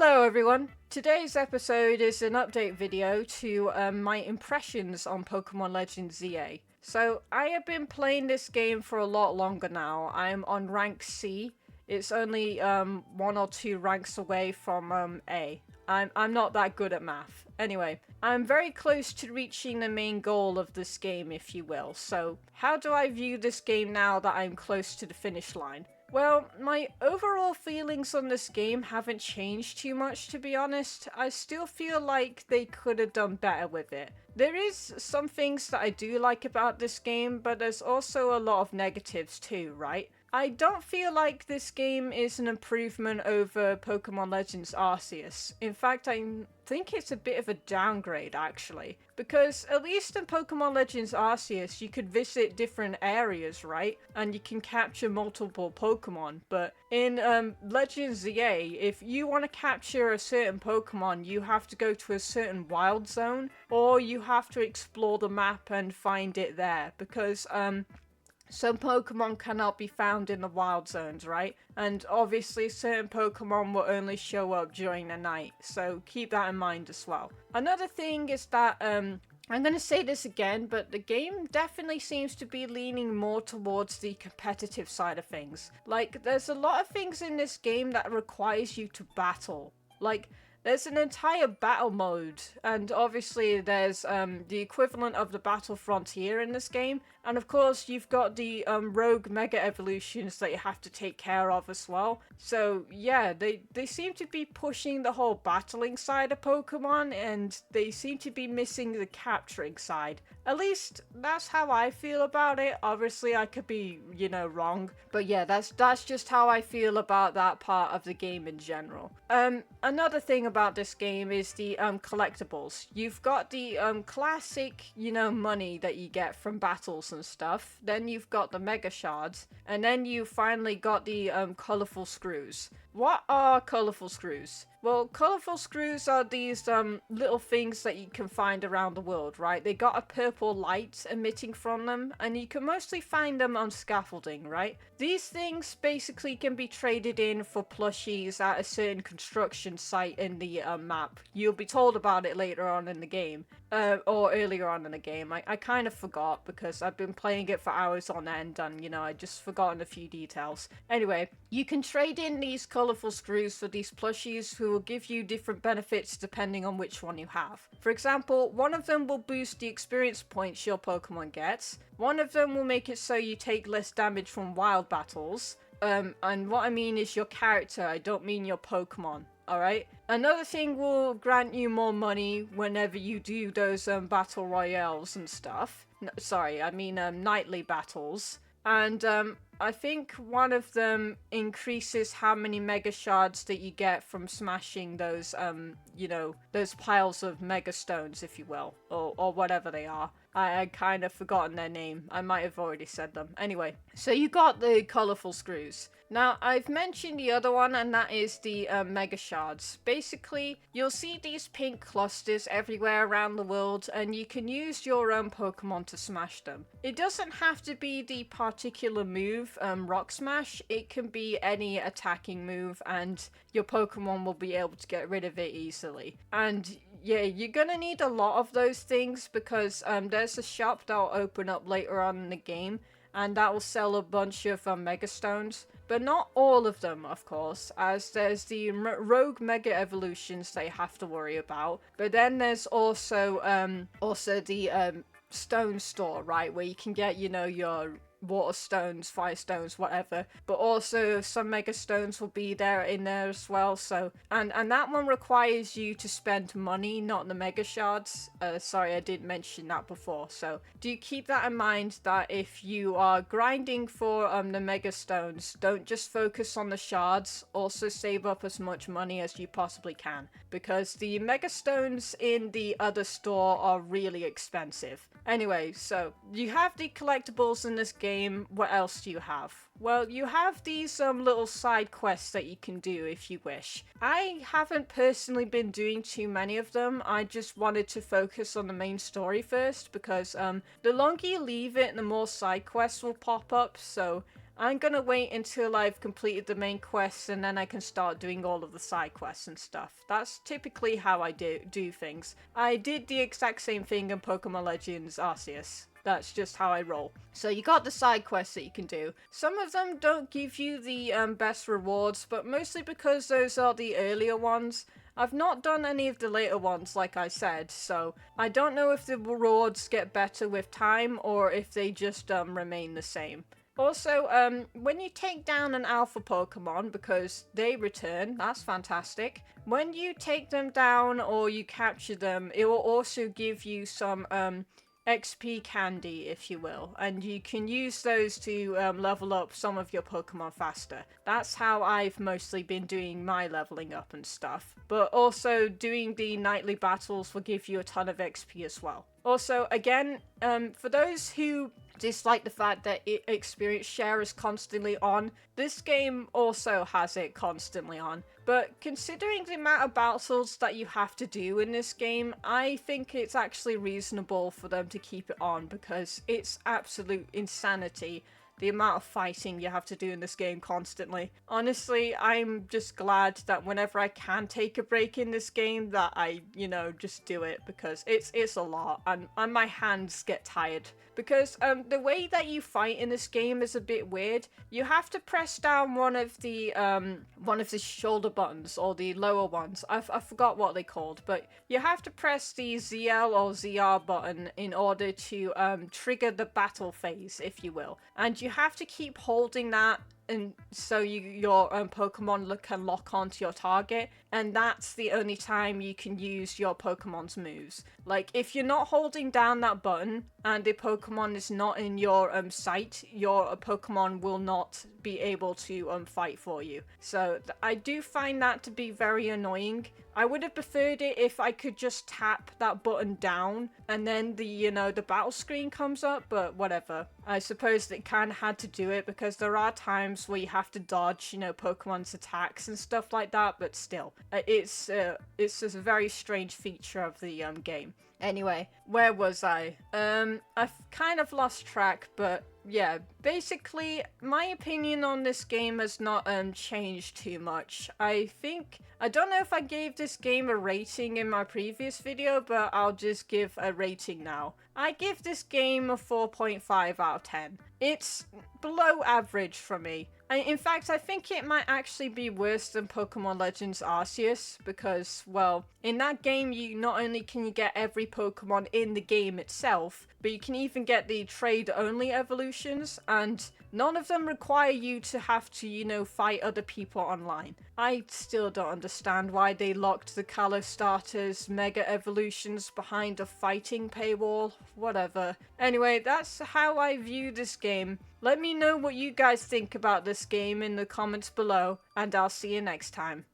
Hello everyone! Today's episode is an update video to my impressions on Pokemon Legends ZA. So, I have been playing this game for a lot longer now. I'm on rank C. It's only one or two ranks away from A. I'm not that good at math. Anyway, I'm very close to reaching the main goal of this game, if you will. So, how do I view this game now that I'm close to the finish line? Well, my overall feelings on this game haven't changed too much, to be honest. I still feel like they could have done better with it. There is some things that I do like about this game, but there's also a lot of negatives too, right? I don't feel like this game is an improvement over Pokemon Legends Arceus. In fact, I think it's a bit of a downgrade, actually. Because at least in Pokemon Legends Arceus, you could visit different areas, right? And you can capture multiple Pokemon. But in Legends ZA, if you want to capture a certain Pokemon, you have to go to a certain wild zone, or you have to explore the map and find it there. Because, some Pokemon cannot be found in the wild zones, right? And obviously certain Pokemon will only show up during the night, so keep that in mind as well. Another thing is that, I'm gonna say this again, but the game definitely seems to be leaning more towards the competitive side of things. Like, there's a lot of things in this game that requires you to battle. Like, there's an entire battle mode, and obviously there's the equivalent of the Battle Frontier in this game, and of course you've got the rogue Mega Evolutions that you have to take care of as well. So yeah, they seem to be pushing the whole battling side of Pokemon, and they seem to be missing the capturing side. At least that's how I feel about it. Obviously I could be, wrong, but yeah, that's just how I feel about that part of the game in general. Another thing about this game is the collectibles. You've got the classic, money that you get from battles and stuff. Then you've got the Mega Shards, and then you finally got the colorful screws. What are colorful screws? Well, colorful screws are these little things that you can find around the world, right? They got a purple light emitting from them, and you can mostly find them on scaffolding, right? These things basically can be traded in for plushies at a certain construction site in the map. You'll be told about it later on in the game, or earlier on in the game. I kind of forgot because I've been playing it for hours on end, and I just forgotten a few details. Anyway, you can trade in these colorful screws for these plushies who will give you different benefits depending on which one you have. For example, one of them will boost the experience points your Pokemon gets. One of them will make it so you take less damage from wild battles. And what I mean is your character, I don't mean your Pokemon. Alright? Another thing will grant you more money whenever you do those battle royales and stuff. No, sorry, I mean nightly battles. And I think one of them increases how many Mega Shards that you get from smashing those, those piles of Mega Stones, if you will, or whatever they are. I kind of forgotten their name. I might have already said them. Anyway, so you got the colorful screws. Now, I've mentioned the other one, and that is the Mega Shards. Basically, you'll see these pink clusters everywhere around the world, and you can use your own Pokemon to smash them. It doesn't have to be the particular move, Rock Smash. It can be any attacking move, and your Pokemon will be able to get rid of it easily. And yeah, you're gonna need a lot of those things because there's a shop that'll open up later on in the game, and that will sell a bunch of Mega Stones. But not all of them, of course, as there's the rogue Mega Evolutions they have to worry about. But then there's also the stone store, right, where you can get, your water stones, fire stones, whatever, but also some Mega Stones will be there in there as well. So and that one requires you to spend money, not the Mega Shards. Sorry, I did mention that before. So do keep that in mind, that if you are grinding for the Mega Stones, don't just focus on the shards, also save up as much money as you possibly can, because the Mega Stones in the other store are really expensive. Anyway, so you have the collectibles in this game. What else do you have? Well, you have these little side quests that you can do if you wish. I haven't personally been doing too many of them. I just wanted to focus on the main story first because the longer you leave it, the more side quests will pop up. So I'm gonna wait until I've completed the main quests and then I can start doing all of the side quests and stuff. That's typically how I do things. I did the exact same thing in Pokemon Legends Arceus. That's just how I roll. So you got the side quests that you can do. Some of them don't give you the best rewards, but mostly because those are the earlier ones. I've not done any of the later ones, like I said, so I don't know if the rewards get better with time or if they just remain the same. Also, when you take down an alpha Pokemon, because they return, that's fantastic. When you take them down or you capture them, it will also give you some XP candy, if you will, and you can use those to level up some of your Pokemon faster. That's how I've mostly been doing my leveling up and stuff. But also, doing the nightly battles will give you a ton of XP as well. Also, again, for those who dislike the fact that experience share is constantly on, this game also has it constantly on. But considering the amount of battles that you have to do in this game, I think it's actually reasonable for them to keep it on, because it's absolute insanity the amount of fighting you have to do in this game constantly. Honestly, I'm just glad that whenever I can take a break in this game that I, just do it, because it's a lot and my hands get tired. Because the way that you fight in this game is a bit weird. You have to press down one of the shoulder buttons, or the lower ones. I forgot what they're called, but you have to press the ZL or ZR button in order to trigger the battle phase, if you will. And you have to keep holding that, and so your Pokemon can lock onto your target, and that's the only time you can use your Pokemon's moves. Like, if you're not holding down that button and the Pokemon is not in your sight, your Pokemon will not be able to fight for you. So I do find that to be very annoying. I would have preferred it if I could just tap that button down and then the battle screen comes up, but whatever. I suppose they kind of had to do it because there are times where you have to dodge, Pokemon's attacks and stuff like that, but still, it's just a very strange feature of the game. Anyway, where was I? I've kind of lost track, but yeah, basically, my opinion on this game has not changed too much. I don't know if I gave this game a rating in my previous video, but I'll just give a rating now. I give this game a 4.5 out of 10. It's below average for me. In fact, I think it might actually be worse than Pokemon Legends Arceus, because, well, in that game, you not only can you get every Pokemon in the game itself, but you can even get the trade-only evolutions, and none of them require you to have to, fight other people online. I still don't understand why they locked the Kalos starters Mega Evolutions behind a fighting paywall. Whatever. Anyway, that's how I view this game. Let me know what you guys think about this game in the comments below, and I'll see you next time.